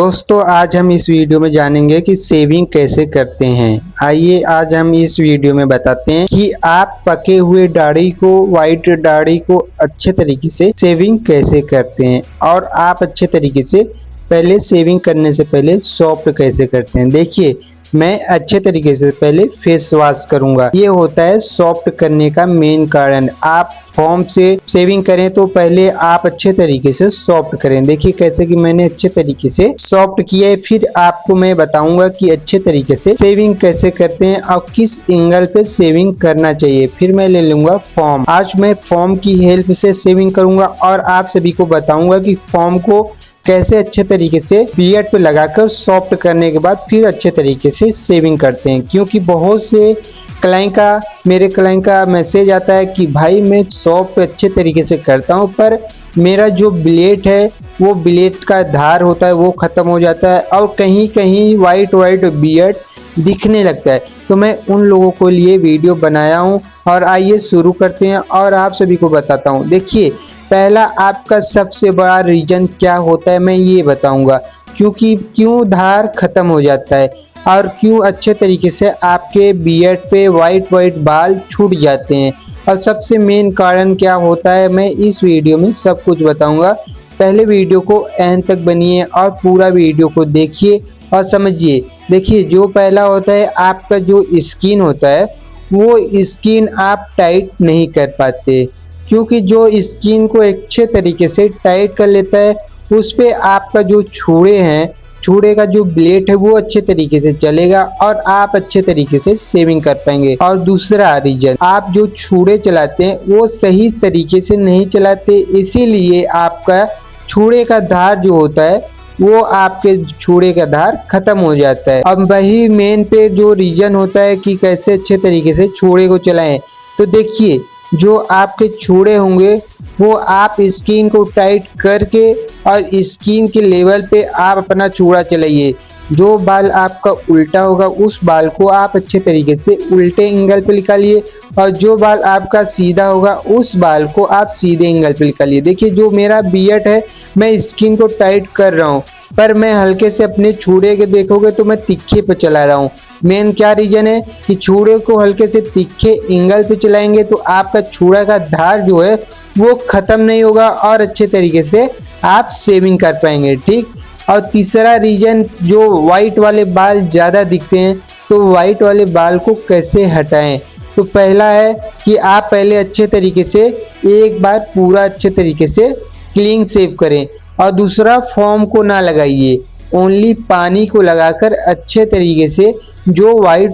दोस्तों आज हम इस वीडियो में जानेंगे कि सेविंग कैसे करते हैं। आइए आज हम इस वीडियो में बताते हैं कि आप पके हुए दाढ़ी को, वाइट दाढ़ी को अच्छे तरीके से सेविंग कैसे करते हैं और आप अच्छे तरीके से पहले सेविंग करने से पहले सॉफ्ट कैसे करते हैं। देखिए मैं अच्छे तरीके से पहले फेस वॉश करूंगा। ये होता है सॉफ्ट करने का मेन कारण। आप फोम से सेविंग करें तो पहले आप अच्छे तरीके से सॉफ्ट करें। देखिए कैसे कि मैंने अच्छे तरीके से सॉफ्ट किया है। फिर आपको मैं बताऊंगा कि अच्छे तरीके से सेविंग कैसे करते हैं और किस एंगल पे सेविंग करना चाहिए। फिर मैं ले लूंगा फोम। आज मैं फोम की हेल्प से सेविंग करूंगा और आप सभी को बताऊंगा कि फोम को कैसे अच्छे तरीके से बियर्ड पे लगाकर सॉफ्ट करने के बाद फिर अच्छे तरीके से सेविंग करते हैं। क्योंकि बहुत से मेरे क्लाइंट का मैसेज आता है कि भाई मैं सॉफ्ट अच्छे तरीके से करता हूं पर मेरा जो ब्लेड है वो ब्लेड का धार होता है वो ख़त्म हो जाता है और कहीं कहीं वाइट बियर्ड दिखने लगता है। तो मैं उन लोगों के लिए वीडियो बनाया हूँ और आइए शुरू करते हैं और आप सभी को बताता हूँ। देखिए पहला आपका सबसे बड़ा रीजन क्या होता है मैं ये बताऊंगा, क्योंकि क्यों धार खत्म हो जाता है और क्यों अच्छे तरीके से आपके बियर्ड पे वाइट बाल छूट जाते हैं और सबसे मेन कारण क्या होता है मैं इस वीडियो में सब कुछ बताऊंगा। पहले वीडियो को एंड तक बनिए और पूरा वीडियो को देखिए और समझिए। देखिए जो पहला होता है आपका जो स्किन होता है वो स्किन आप टाइट नहीं कर पाते, क्योंकि जो स्किन को अच्छे तरीके से टाइट कर लेता है उस पे आपका जो छुरे का जो ब्लेड है वो अच्छे तरीके से चलेगा और आप अच्छे तरीके से सेविंग कर पाएंगे। और दूसरा रीजन, आप जो छुरे चलाते हैं वो सही तरीके से नहीं चलाते, इसीलिए आपका छुरे का धार जो होता है वो आपके छुरे का धार खत्म हो जाता है। अब वही मेन पे जो रीजन होता है कि कैसे अच्छे तरीके से छुरे को चलाएं। तो देखिए जो आपके छुरे होंगे वो आप स्किन को टाइट करके और स्किन के लेवल पे आप अपना छुरा चलाइए। जो बाल आपका उल्टा होगा उस बाल को आप अच्छे तरीके से उल्टे एंगल पे निकालिए और जो बाल आपका सीधा होगा उस बाल को आप सीधे एंगल पे निकालिए। देखिए जो मेरा बियर्ड है मैं स्किन को टाइट कर रहा हूँ पर मैं हल्के से अपने छुरे के देखोगे तो मैं तिक्के पे चला रहा हूँ। मेन क्या रीजन है कि छुरे को हल्के से तिक्के एंगल पे चलाएंगे तो आपका छुरा का धार जो है वो खत्म नहीं होगा और अच्छे तरीके से आप सेविंग कर पाएंगे। ठीक। और तीसरा रीजन, जो वाइट वाले बाल ज़्यादा दिखते हैं तो वाइट वाले बाल को कैसे हटाएं। तो पहला है कि आप पहले अच्छे तरीके से एक बार पूरा अच्छे तरीके से क्लीन शेव करें और दूसरा फोम को ना लगाइए, ओनली पानी को लगाकर अच्छे तरीके से जो वाइट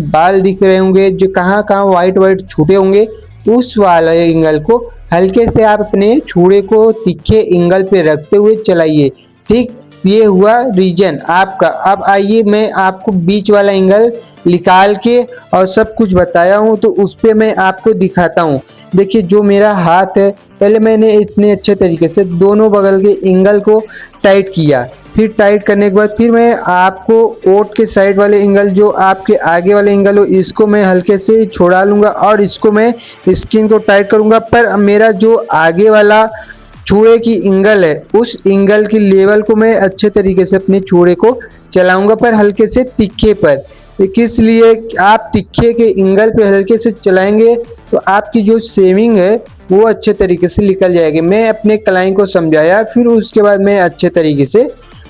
बाल दिख रहे होंगे, जो कहाँ वाइट छूटे होंगे उस वाले एंगल को हल्के से आप अपने छुरे को तिखे एंगल पे रखते हुए चलाइए। ठीक, ये हुआ रीजन आपका। अब आइए मैं आपको बीच वाला एंगल निकाल के और सब कुछ बताया हूँ तो उस पे मैं आपको दिखाता हूँ। देखिए जो मेरा हाथ है पहले मैंने इतने अच्छे तरीके से दोनों बगल के एंगल को टाइट किया, फिर टाइट करने के बाद फिर मैं आपको ओट के साइड वाले एंगल, जो आपके आगे वाले एंगल हो, इसको मैं हल्के से छोड़ा लूँगा और इसको मैं स्किन को टाइट करूँगा। पर मेरा जो आगे वाला छुरे की एंगल है उस एंगल की लेवल को मैं अच्छे तरीके से अपने छुरे को चलाऊँगा पर हल्के से तिखे पर। किस लिए? आप तिखे के एंगल पे हल्के से चलाएंगे तो आपकी जो सेविंग है वो अच्छे तरीके से निकल जाएगी। मैं अपने क्लाइंट को समझाया, फिर उसके बाद मैं अच्छे तरीके से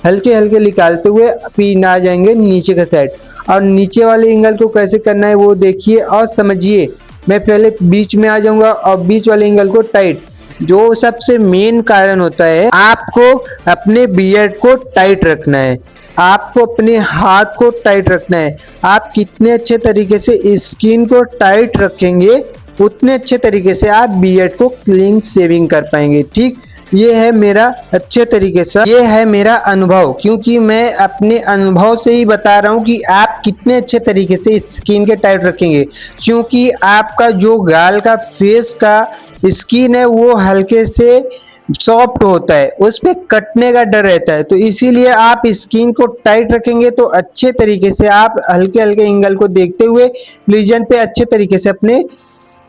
हल्के निकालते हुए पीन आ जाएंगे नीचे का साइड। और नीचे वाले एंगल को कैसे करना है वो देखिए और समझिए। मैं पहले बीच में आ जाऊंगा और बीच वाले एंगल को टाइट। जो सबसे मेन कारण होता है आपको अपने बियर्ड को टाइट रखना है, आपको अपने हाथ को टाइट रखना है। आप कितने अच्छे तरीके से स्किन को टाइट रखेंगे उतने अच्छे तरीके से आप बियर्ड को क्लीन शेविंग कर पाएंगे। ठीक, ये है मेरा अच्छे तरीके से, ये है मेरा अनुभव, क्योंकि मैं अपने अनुभव से ही बता रहा हूँ कि आप कितने अच्छे तरीके से स्किन के टाइट रखेंगे। क्योंकि आपका जो गाल का फेस का स्किन है वो हल्के से सॉफ्ट होता है, उस पे कटने का डर रहता है, तो इसीलिए आप स्किन को टाइट रखेंगे तो अच्छे तरीके से आप हल्के एंगल को देखते हुए रीजन पे अच्छे तरीके से अपने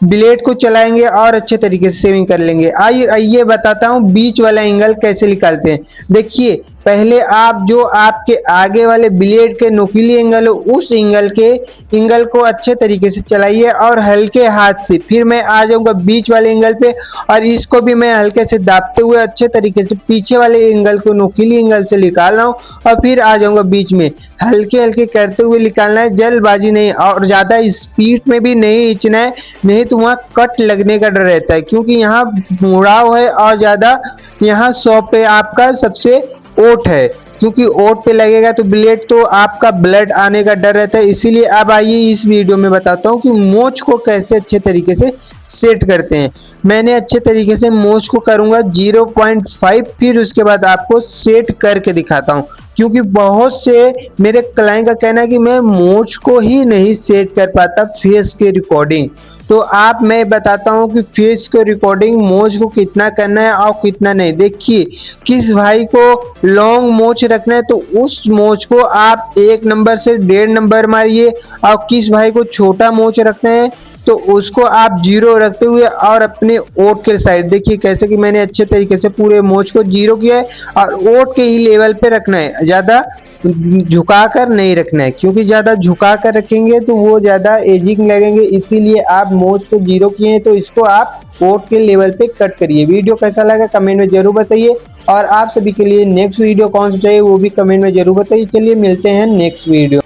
ब्लेड को चलाएंगे और अच्छे तरीके से सेविंग कर लेंगे। आइए बताता हूँ बीच वाला एंगल कैसे निकालते हैं। देखिए पहले आप जो आपके आगे वाले ब्लेड के नुकीली एंगल हो उस एंगल को अच्छे तरीके से चलाइए और हल्के हाथ से। फिर मैं आ जाऊंगा बीच वाले एंगल पे और इसको भी मैं हल्के से दाबते हुए अच्छे तरीके से पीछे वाले एंगल को नुकीली एंगल से निकाल रहा हूँ और फिर आ जाऊंगा बीच में। हल्के हल्के करते हुए निकालना है, जल्दबाजी नहीं और ज़्यादा स्पीड में भी नहीं खींचना है, नहीं तो वहाँ कट लगने का डर रहता है क्योंकि यहाँ मुड़ाव है और ज़्यादा यहाँ शॉप पे आपका सबसे ओट है, क्योंकि ओट पे लगेगा तो ब्लेड तो आपका ब्लड आने का डर रहता है। इसीलिए अब आइए इस वीडियो में बताता हूँ कि मोच को कैसे अच्छे तरीके से सेट करते हैं। मैंने अच्छे तरीके से मोच को करूँगा 0.5, फिर उसके बाद आपको सेट करके दिखाता हूँ क्योंकि बहुत से मेरे क्लाइंट का कहना है कि मैं मोच को ही नहीं सेट कर पाता फेस के रिकॉर्डिंग। तो आप मैं बताता हूँ कि फेस को रिकॉर्डिंग मोच को कितना करना है और कितना नहीं। देखिए किस भाई को लॉन्ग मोच रखना है तो उस मोच को आप 1 नंबर से 1.5 नंबर मारिए और किस भाई को छोटा मोच रखना है तो उसको आप 0 रखते हुए और अपने ओट के साइड देखिए कैसे कि मैंने अच्छे तरीके से पूरे मोच को 0 किया है और ओट के ही लेवल पे रखना है, ज़्यादा झुका कर नहीं रखना है क्योंकि ज़्यादा झुका कर रखेंगे तो वो ज़्यादा एजिंग लगेंगे। इसीलिए आप मोच को 0 किए हैं तो इसको आप ओट के लेवल पे कट करिए। वीडियो कैसा लगा कमेंट में जरूर बताइए और आप सभी के लिए नेक्स्ट वीडियो कौन सा चाहिए वो भी कमेंट में जरूर बताइए। चलिए मिलते हैं नेक्स्ट वीडियो।